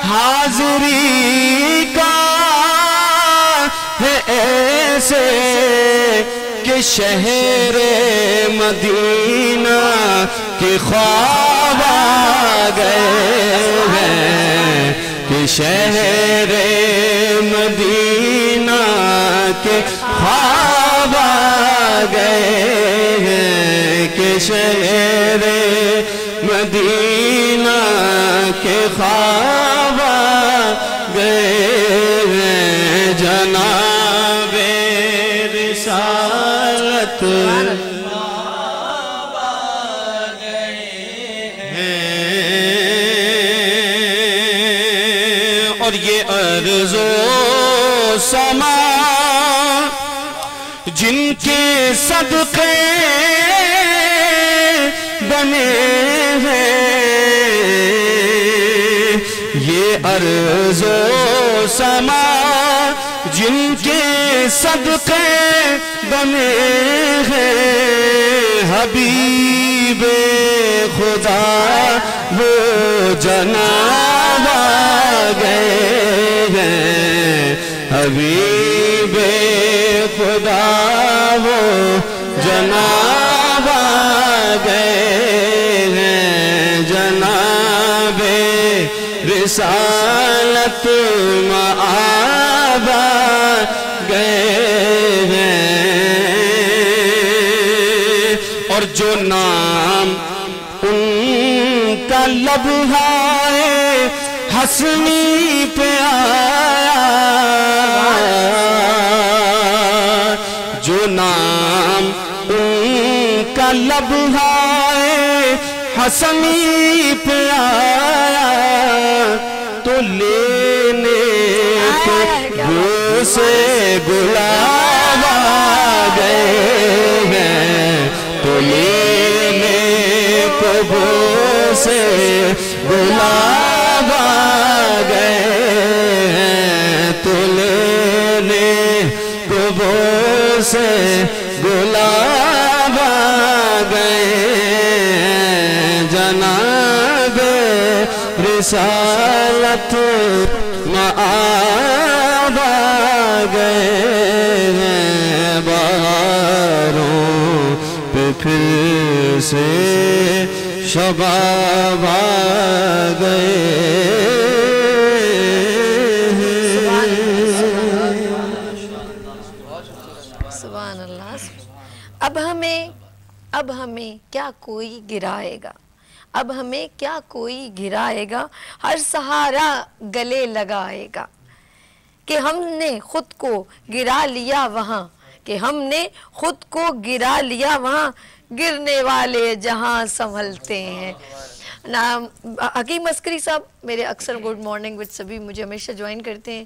حاضری کا ہے ایسے کہ شہر مدینہ کے خواب آ گئے ہیں کہ شہر مدینہ کے خواب آ گئے ہیں کہ شہر مدینہ کے خواب آ گئے ہیں جناب رسالت اور یہ ارض و سما جن کے صدقے بنے ہیں یہ ارض و سما جن کے صدقے بنے ہیں حبیب خدا وہ جناب آ گئے ہیں حبیب خدا وہ جناب آ گئے ہیں جناب رسالت مآب آ گئے ہیں اور جو نام ان کا لبھائے حسنی پہ آیا جو نام ان کا لبھائے حسنی پہ آیا تو لینے پہ گو سے گلاب آ گئے ہیں تو لینے پہ گو سے گلاب آ گئے ہیں تو لینے پہ گو سے گلاب آ گئے ہیں جناب رسالت مآب آ گئے ہیں بہاروں پہ پھر سے شباب آ گئے سبحان اللہ۔ اب ہمیں کیا کوئی گرائے گا، اب ہمیں کیا کوئی گرائے گا، ہر سہارا گلے لگائے گا کہ ہم نے خود کو گرا لیا وہاں، کہ ہم نے خود کو گرا لیا وہاں، گرنے والے جہاں سنبھلتے ہیں۔ حکیم عسکری صاحب میرے اکثر گڈ مارننگ وتھ سبھی مجھے ہمیشہ جوائن کرتے ہیں،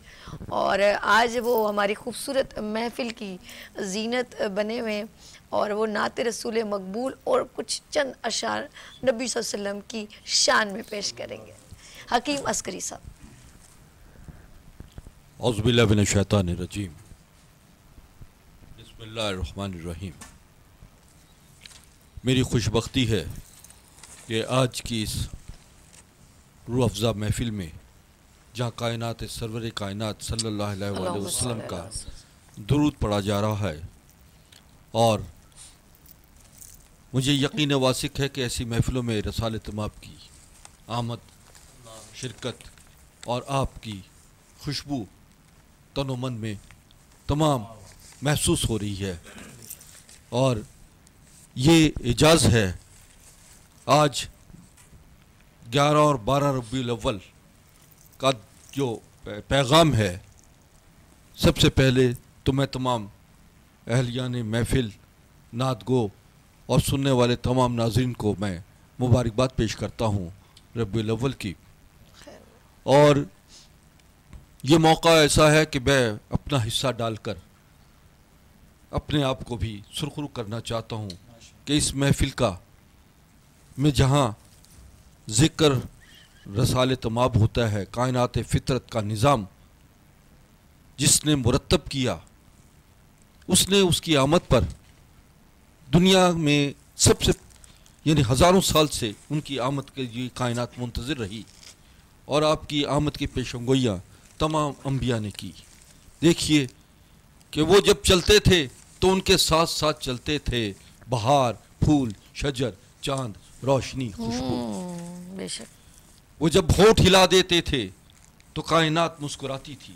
اور آج وہ ہماری خوبصورت محفل کی زینت بنے ہوئے ہیں، اور وہ نعت رسول مقبول اور کچھ چند اشعار نبی صلی اللہ علیہ وسلم کی شان میں پیش کریں گے۔ حکیم عسکری صاحب۔ اعوذ باللہ من الشیطان الرجیم، بسم اللہ الرحمن الرحیم۔ میری خوش بختی ہے کہ آج کی اس روح افزا محفل میں جہاں کائنات سرور کائنات صلی اللہ علیہ وآلہ وسلم کا درود پڑھا جا رہا ہے، اور مجھے یقین واثق ہے کہ ایسی محفلوں میں رسالت مآب کی آمد، شرکت اور آپ کی خوشبو تن و من میں تمام محسوس ہو رہی ہے، اور یہ اعجاز ہے۔ آج 11 اور 12 ربیع الاول کا جو پیغام ہے، سب سے پہلے تو میں تمام اہلیان محفل، نعت گو اور سننے والے تمام ناظرین کو میں مبارکباد پیش کرتا ہوں ربیع الاول کی، اور یہ موقع ایسا ہے کہ میں اپنا حصہ ڈال کر اپنے آپ کو بھی سرخرو کرنا چاہتا ہوں کہ اس محفل کا میں جہاں ذکر رسالت مآب ہوتا ہے، کائنات فطرت کا نظام جس نے مرتب کیا، اس نے اس کی آمد پر دنیا میں سب سے یعنی ہزاروں سال سے ان کی آمد کے یہ کائنات منتظر رہی، اور آپ کی آمد کی پیشن گوئیاں تمام انبیاء نے کی۔ دیکھیے کہ وہ جب چلتے تھے تو ان کے ساتھ ساتھ چلتے تھے بہار، پھول، شجر، چاند، روشنی، خوشبو۔ بے شک۔ وہ جب ہونٹ ہلا دیتے تھے تو کائنات مسکراتی تھی۔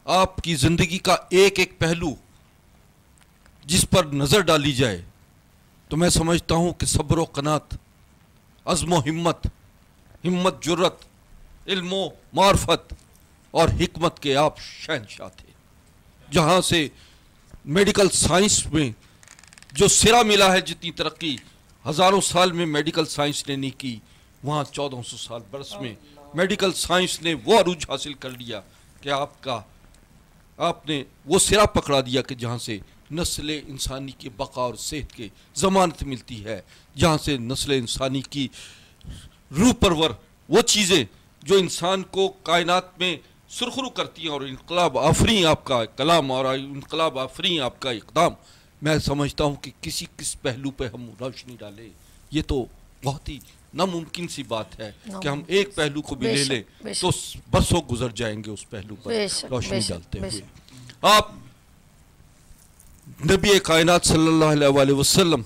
آپ کی زندگی کا ایک ایک پہلو جس پر نظر ڈالی جائے تو میں سمجھتا ہوں کہ صبر و قناعت، عزم و ہمت، ہمت جرت، علم و معرفت اور حکمت کے آپ شہنشاہ تھے۔ جہاں سے میڈیکل سائنس میں جو سرا ملا ہے، جتنی ترقی ہزاروں سال میں میڈیکل سائنس نے نہیں کی، وہاں 1400 سال برس میں میڈیکل سائنس نے وہ عروج حاصل کر لیا کہ آپ نے وہ سرا پکڑا دیا کہ جہاں سے نسل انسانی کی بقا اور صحت کی ضمانت ملتی ہے، جہاں سے نسل انسانی کی روح پرور وہ چیزیں جو انسان کو کائنات میں سرخرو کرتی ہیں، اور انقلاب آفرین آپ کا کلام اور انقلاب آفرین آپ کا اقدام، میں سمجھتا ہوں کہ کس پہلو پہ ہم روشنی ڈالیں، یہ تو بہت ہی ناممکن سی بات ہے کہ ہم ایک پہلو کو بھی لے لیں تو برسوں گزر جائیں گے اس پہلو پر روشنی ڈالتے ہوئے۔ آپ نبی کائنات صلی اللہ علیہ وآلہ وسلم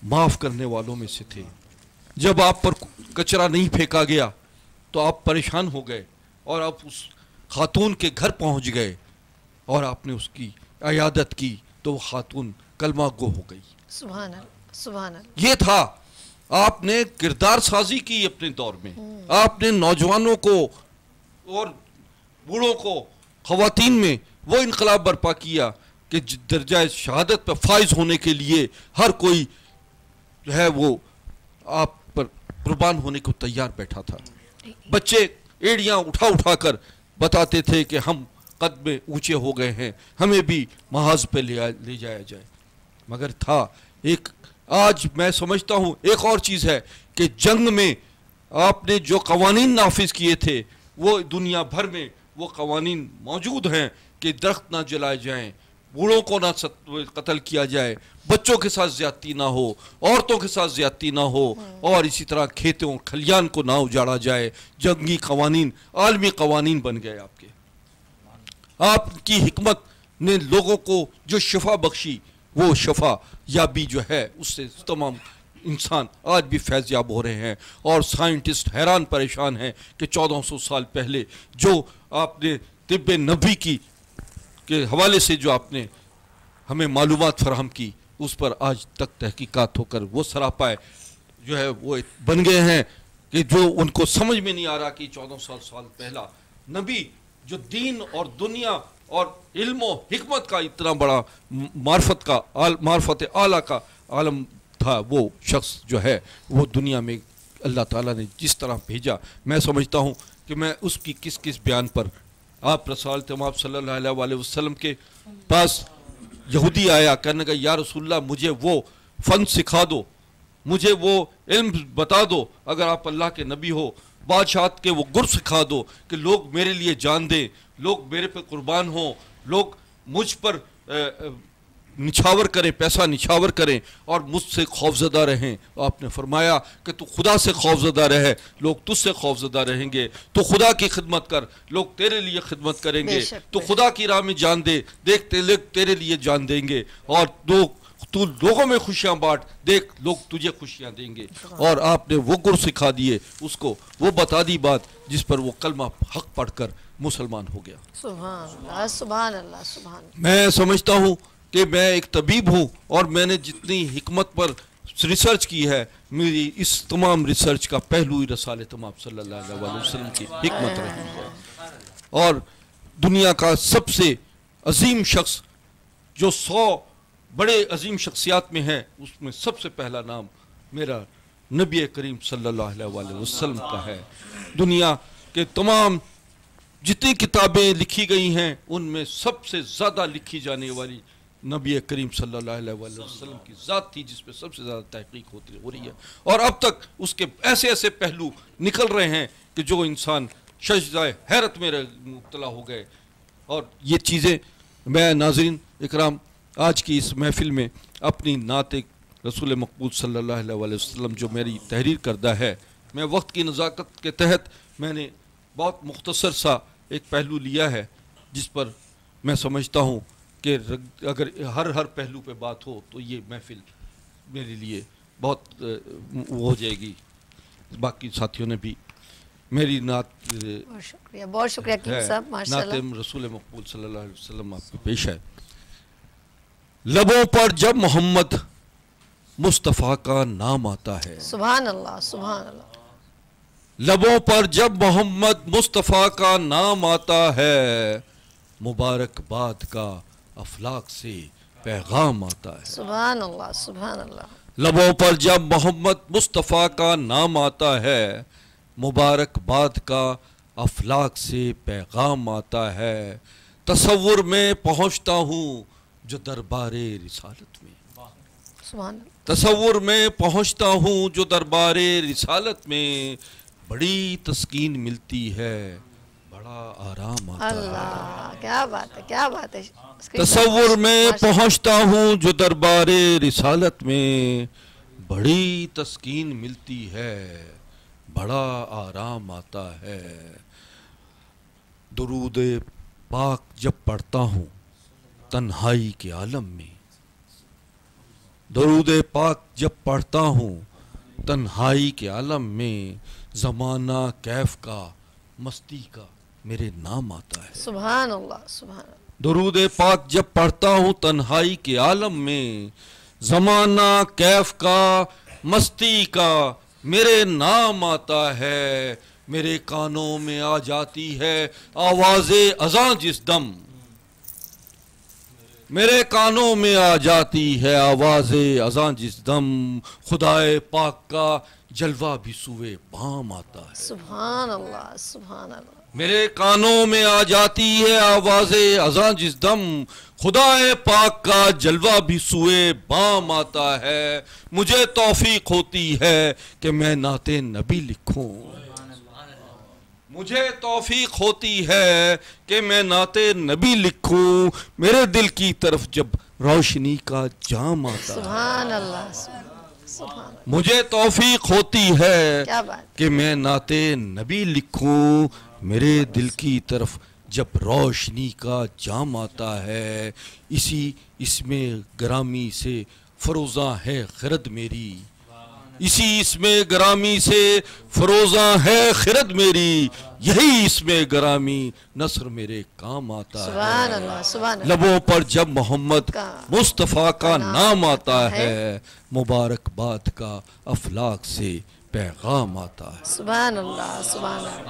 معاف کرنے والوں میں سے تھے۔ جب آپ پر کچرا نہیں پھینکا گیا تو آپ پریشان ہو گئے، اور آپ اس خاتون کے گھر پہنچ گئے اور آپ نے اس کی عیادت کی تو وہ خاتون کلمہ گو ہو گئی۔ سبحان اللہ، سبحان اللہ۔ یہ تھا آپ نے کردار سازی کی اپنے دور میں، آپ نے نوجوانوں کو اور بوڑھوں کو، خواتین میں وہ انقلاب برپا کیا کہ درجہ شہادت پر فائز ہونے کے لیے ہر کوئی جو ہے وہ آپ پر قربان ہونے کو تیار بیٹھا تھا۔ بچے ایڑیاں اٹھا کر بتاتے تھے کہ ہم قد میں اونچے ہو گئے ہیں، ہمیں بھی محاذ پہ لے جایا جائے، مگر تھا ایک، آج میں سمجھتا ہوں ایک اور چیز ہے کہ جنگ میں آپ نے جو قوانین نافذ کیے تھے وہ دنیا بھر میں وہ قوانین موجود ہیں کہ درخت نہ جلائے جائیں، بوڑھوں کو نہ قتل کیا جائے، بچوں کے ساتھ زیادتی نہ ہو، عورتوں کے ساتھ زیادتی نہ ہو، اور اسی طرح کھیتوں کھلیان کو نہ اجاڑا جائے۔ جنگی قوانین عالمی قوانین بن گئے آپ کے۔ آپ کی حکمت نے لوگوں کو جو شفا بخشی، وہ شفا یابی جو ہے اس سے تمام انسان آج بھی فیض یاب ہو رہے ہیں، اور سائنٹسٹ حیران پریشان ہیں کہ 1400 سال پہلے جو آپ نے طب نبی کی کے حوالے سے جو آپ نے ہمیں معلومات فراہم کی، اس پر آج تک تحقیقات ہو کر وہ سراپائے جو ہے وہ بن گئے ہیں کہ جو ان کو سمجھ میں نہیں آ رہا کہ 1400 سال پہلا نبی جو دین اور دنیا اور علم و حکمت کا اتنا بڑا معرفت اعلیٰ کا عالم تھا، وہ شخص جو ہے وہ دنیا میں اللہ تعالیٰ نے جس طرح بھیجا، میں سمجھتا ہوں کہ میں اس کی کس کس بیان پر آپ رسالت مآب صلی اللہ علیہ وسلم کے پاس یہودی آیا، کہنے کا یا رسول اللہ مجھے وہ فن سکھا دو، مجھے وہ علم بتا دو، اگر آپ اللہ کے نبی ہو، بادشاہت کے وہ گر سکھا دو کہ لوگ میرے لیے جان دیں، لوگ میرے پہ قربان ہوں، لوگ مجھ پر نچھاور کریں، پیسہ نچھاور کریں اور مجھ سے خوفزدہ رہیں۔ آپ نے فرمایا کہ تو خدا سے خوفزدہ رہے، لوگ تجھ سے خوفزدہ رہیں گے، تو خدا کی خدمت کر، لوگ تیرے لیے خدمت کریں گے، تو خدا کی راہ میں جان دے، دیکھ تیرے لیے جان دیں گے، اور تو لوگوں میں خوشیاں بانٹ، دیکھ لوگ تجھے خوشیاں دیں گے۔ اور آپ نے وہ گر سکھا دیے اس کو، وہ بتا دی بات جس پر وہ کلمہ حق پڑھ کر مسلمان ہو گیا۔ سبحان اللہ سبحان اللہ سبحان اللہ۔ میں سمجھتا ہوں کہ میں ایک طبیب ہوں اور میں نے جتنی حکمت پر ریسرچ کی ہے، میری اس تمام ریسرچ کا پہلو ہی رسالت مآب صلی اللہ علیہ وسلم کی حکمت رہی ہے۔ اور دنیا کا سب سے عظیم شخص جو 100 بڑے عظیم شخصیات میں ہے، اس میں سب سے پہلا نام میرا نبی کریم صلی اللہ علیہ وسلم کا ہے۔ دنیا کے تمام جتنی کتابیں لکھی گئی ہیں ان میں سب سے زیادہ لکھی جانے والی نبی کریم صلی اللہ علیہ وسلم کی ذات تھی، جس پہ سب سے زیادہ تحقیق ہو رہی ہے، اور اب تک اس کے ایسے ایسے پہلو نکل رہے ہیں کہ جو انسان شجدہ حیرت میں مبتلا ہو گئے۔ اور یہ چیزیں میں ناظرین اکرام آج کی اس محفل میں اپنی نعت رسول مقبول صلی اللہ علیہ وسلم جو میری تحریر کردہ ہے، میں وقت کی نزاکت کے تحت میں نے بہت مختصر سا ایک پہلو لیا ہے، جس پر میں سمجھتا ہوں کہ اگر ہر پہلو پہ بات ہو تو یہ محفل میرے لیے بہت وہ ہو جائے گی۔ باقی ساتھیوں نے بھی میری نعت بہت شکریہ حکیم صاحب، ماشاءاللہ۔ نعت رسول مقبول صلی اللہ علیہ وسلم آپ کو پیش ہے۔ لبوں پر جب محمد مصطفیٰ کا نام آتا ہے، سبحان اللہ سبحان اللہ، لبوں پر جب محمد مصطفیٰ کا نام آتا ہے، مبارک باد کا افلاک سے پیغام آتا ہے۔ سبحان اللہ سبحان اللہ، لبوں پر جب محمد مصطفیٰ کا نام آتا ہے، مبارک باد کا افلاک سے پیغام آتا ہے، تصور میں پہنچتا ہوں جو دربار رسالت میں، سبحان اللہ، تصور میں پہنچتا ہوں جو دربار رسالت میں، بڑی تسکین ملتی ہے، بڑا آرام آتا ہے۔ اللہ کیا بات ہے کیا بات ہے۔ تصور میں پہنچتا ہوں جو دربار رسالت میں، بڑی تسکین ملتی ہے، بڑا آرام آتا ہے۔ درود پاک جب پڑھتا ہوں تنہائی کے عالم میں، درود پاک جب پڑھتا ہوں تنہائی کے عالم میں، زمانہ کیف کا مستی کا میرے نام آتا ہے۔ سبحان اللہ سبحان اللہ، درود پاک جب پڑھتا ہوں تنہائی کے عالم میں، زمانہ کیف کا مستی کا میرے نام آتا ہے۔ میرے کانوں میں آ جاتی ہے آواز اذاں جس دم، میرے کانوں میں آ جاتی ہے آواز اذاں جس دم، خدائے پاک کا جلوہ بھی سوئے بام آتا ہے۔ سبحان اللہ سبحان اللہ، میرے کانوں میں آ جاتی ہے آواز اذاں جس دم، خدائے پاک کا جلوہ بھی سوئے بام آتا ہے۔ مجھے توفیق ہوتی ہے کہ میں نعت نبی لکھوں، مجھے توفیق ہوتی ہے کہ میں نعت نبی لکھوں، میرے دل کی طرف جب روشنی کا جام آتا ہے۔ سبحان اللہ سبحان اللہ، مجھے توفیق ہوتی ہے کیا بات، کہ میں نعت نبی لکھوں، میرے دل کی طرف جب روشنی کا جام آتا ہے۔ اس میں گرامی سے فروزاں ہے خرد میری، اسی اس میں گرامی سے فروزاں ہے خرد میری، یہی اس میں گرامی نصر میرے کام آتا سبحان ہے۔ اللہ سبحان اللہ، لبوں پر جب محمد مصطفیٰ کا نام آتا ہے، مبارک باد کا افلاک سے پیغام آتا ہے۔ سبحان اللہ سبحان اللہ،